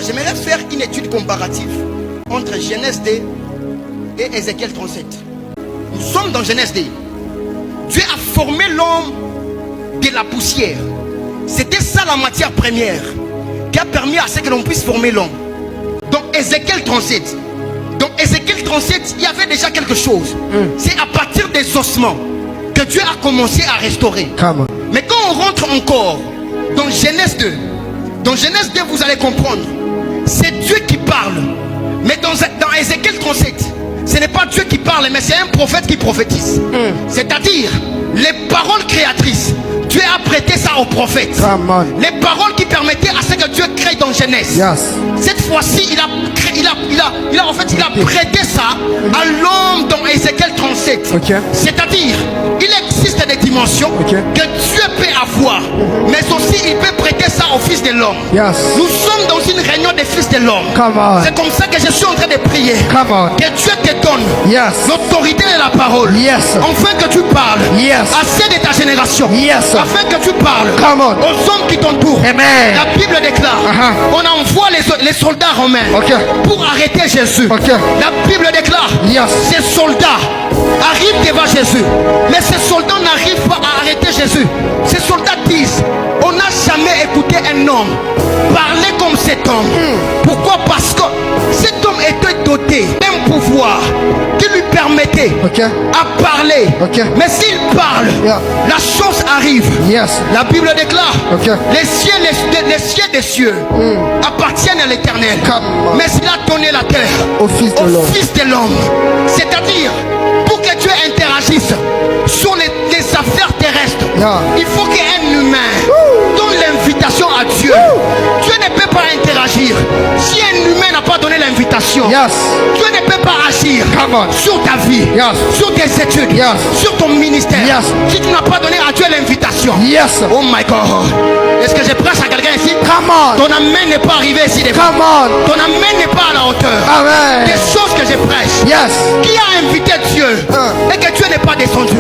j'aimerais faire une étude comparative entre Genèse 2 et Ézéchiel 37. Nous sommes dans Genèse 2. Dieu a formé l'homme de la poussière. C'était ça la matière première qui a permis à ce que l'on puisse former l'homme. Donc Ézéchiel 37. Dans Ézéchiel 37, il y avait déjà quelque chose. C'est à partir des ossements que Dieu a commencé à restaurer. Mais quand on rentre encore dans Genèse 2, dans Genèse 2, vous allez comprendre, c'est Dieu qui parle. Mais dans Ézéchiel 37, ce n'est pas Dieu qui parle, mais c'est un prophète qui prophétise. C'est-à-dire, les paroles créatrices, Dieu a prêté ça aux prophètes. Les paroles qui permettaient à ce que Dieu crée dans Genèse. Cette fois-ci, il a prêté ça à l'homme dans Ézéchiel 37. C'est-à-dire, il existe des dimensions que Dieu peut avoir, mais aussi il peut prêter ça au Fils de l'homme. Nous sommes dans une réunion des Fils de l'homme. C'est comme ça que je suis en train de prier. Que Dieu te donne l'autorité de la parole, afin que tu parles assez de ta génération, afin que tu parles aux hommes qui t'entourent. La Bible déclare, on envoie les soldats romains pour arrêter Jésus. La Bible déclare, ces soldats arrivent devant Jésus, mais ces soldats n'arrivent pas à arrêter Jésus. Ces soldats disent, on n'a jamais écouté un homme parler comme cet homme. Pourquoi? Parce que cet homme était doté d'un pouvoir qui lui permettait à parler. Mais s'il parle, la chose arrive. La Bible déclare, les cieux des cieux appartiennent à l'Éternel, mais il a donné la terre au Fils de l'homme. C'est-à-dire, pour que Dieu interagisse sur les affaires terrestres, il faut qu'un humain donne l'invitation à Dieu. Dieu ne peut pas interagir si un humain n'a pas donné l'invitation. Dieu ne peut pas agir sur ta vie, sur tes études, sur ton ministère, si tu n'as pas donné à Dieu l'invitation. Oh my God. Est-ce que je prêche à quelqu'un ici? Ton amen n'est pas arrivé ici devant. Ton amen n'est pas à la hauteur des choses que je prêche. Qui a invité Dieu et que Dieu n'est pas descendu?